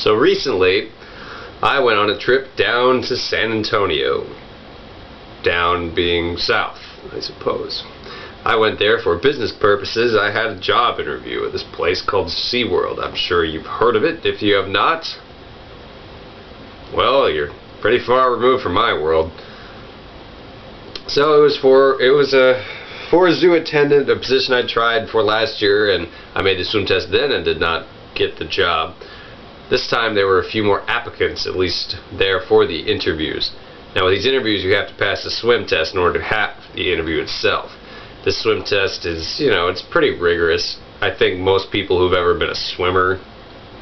So recently, I went on a trip down to San Antonio. Down being south, I suppose. I went there for business purposes. I had a job interview at this place called SeaWorld. I'm sure you've heard of it. If you have not, well, you're pretty far removed from my world. So it was for a zoo attendant, a position I tried for last year, and I made the swim test then and did not get the job. This time there were a few more applicants, at least there for the interviews. Now with these interviews you have to pass the swim test in order to have the interview itself. This swim test is, it's pretty rigorous. I think most people who've ever been a swimmer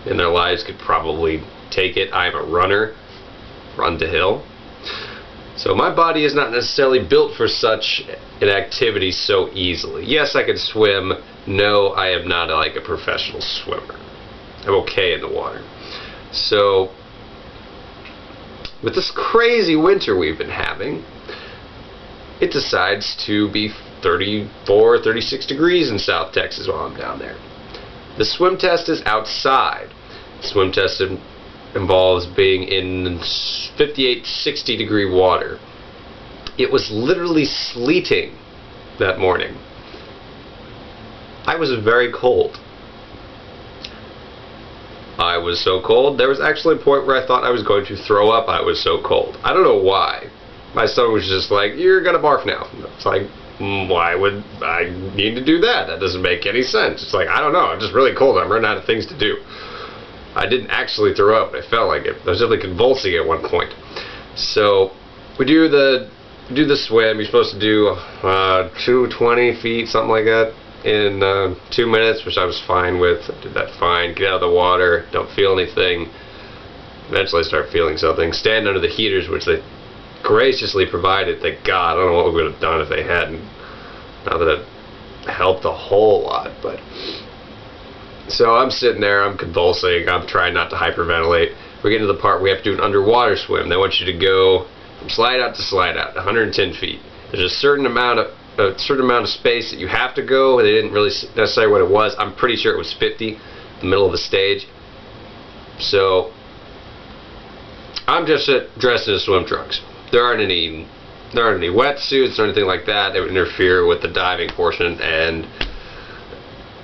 in their lives could probably take it. I'm a runner, run to hill. So my body is not necessarily built for such an activity so easily. Yes, I can swim. No, I am not like a professional swimmer. I'm okay in the water. So, with this crazy winter we've been having, it decides to be 34, 36 degrees in South Texas while I'm down there. The swim test is outside. The swim test involves being in 58, 60 degree water. It was literally sleeting that morning. I was very cold. I was so cold, there was actually a point where I thought I was going to throw up. I was so cold. I don't know why. My stomach was just like, you're gonna barf now. It's like, why would I need to do that? That doesn't make any sense. It's like, I don't know, I'm just really cold. I'm running out of things to do. I didn't actually throw up, but I felt like it. I was definitely convulsing at one point. So, we do the swim. You're supposed to do 220 feet, something like that, in 2 minutes, which I was fine with. I did that fine. Get out of the water, don't feel anything. Eventually I start feeling something. Stand under the heaters, which they graciously provided. Thank God. I don't know what we would have done if they hadn't. Not that it helped a whole lot, but... So I'm sitting there, I'm convulsing, I'm trying not to hyperventilate. We get to the part where we have to do an underwater swim. They want you to go from slide out to slide out, 110 feet. There's a certain amount of space that you have to go. They didn't really necessarily what it was. I'm pretty sure it was 50, the middle of the stage. So I'm just dressed in swim trunks. There aren't any wetsuits or anything like that that would interfere with the diving portion, and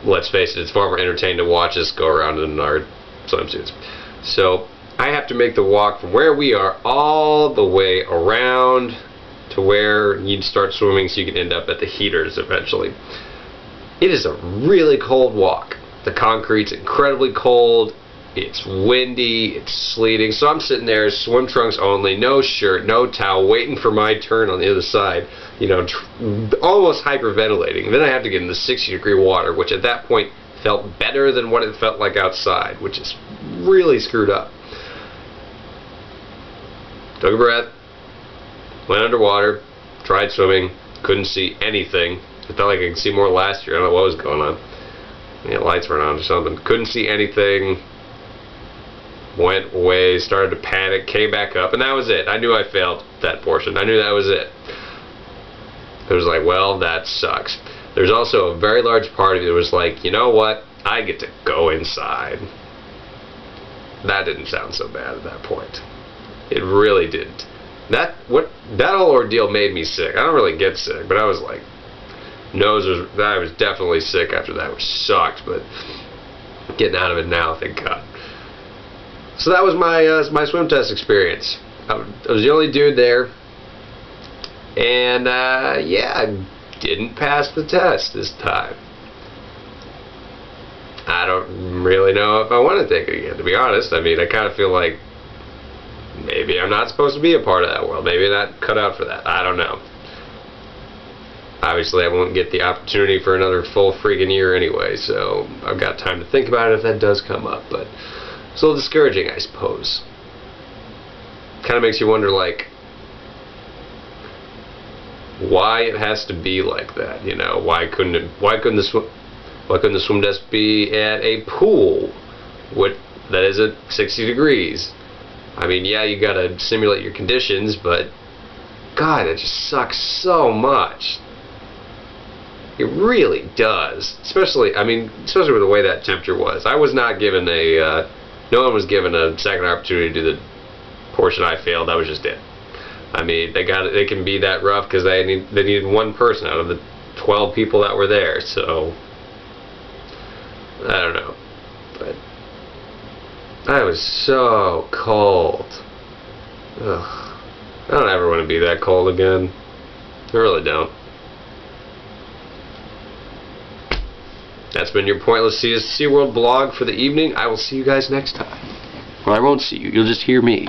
let's face it, it's far more entertaining to watch us go around in our swimsuits. So I have to make the walk from where we are all the way around to where you'd start swimming so you can end up at the heaters eventually. It is a really cold walk. The concrete's incredibly cold. It's windy, it's sleeting. So I'm sitting there, swim trunks only, no shirt, no towel, waiting for my turn on the other side, almost hyperventilating. Then I have to get in the 60 degree water, which at that point felt better than what it felt like outside, which is really screwed up. Took a breath, went underwater, tried swimming, couldn't see anything. It felt like I could see more last year. I don't know what was going on. Lights weren't on or something. Couldn't see anything. Went away, started to panic, came back up, and that was it. I knew I failed that portion. I knew that was it. It was like, well, that sucks. There's also a very large part of it that was like, you know what? I get to go inside. That didn't sound so bad at that point. It really didn't. That whole ordeal made me sick. I don't really get sick, but I was like, I was definitely sick after that, which sucked, but getting out of it now, thank God. So that was my swim test experience. I was the only dude there, and I didn't pass the test this time. I don't really know if I want to take it again, to be honest. I mean, I kind of feel like maybe I'm not supposed to be a part of that world. Maybe I'm not cut out for that. I don't know. Obviously, I won't get the opportunity for another full freaking year anyway, so I've got time to think about it if that does come up, but it's a little discouraging, I suppose. Kind of makes you wonder, like, why it has to be like that, Why couldn't the swim test be at a pool that is at 60 degrees? I mean, yeah, you gotta simulate your conditions, but God, it just sucks so much. It really does. Especially with the way that temperature was. I was not given a No one was given a second opportunity to do the portion I failed. That was just it. I mean, they can be that rough because they needed one person out of the 12 people that were there. So I don't know, but I was so cold. Ugh. I don't ever want to be that cold again. I really don't. That's been your Pointless SeaWorld blog for the evening. I will see you guys next time. Well, I won't see you. You'll just hear me.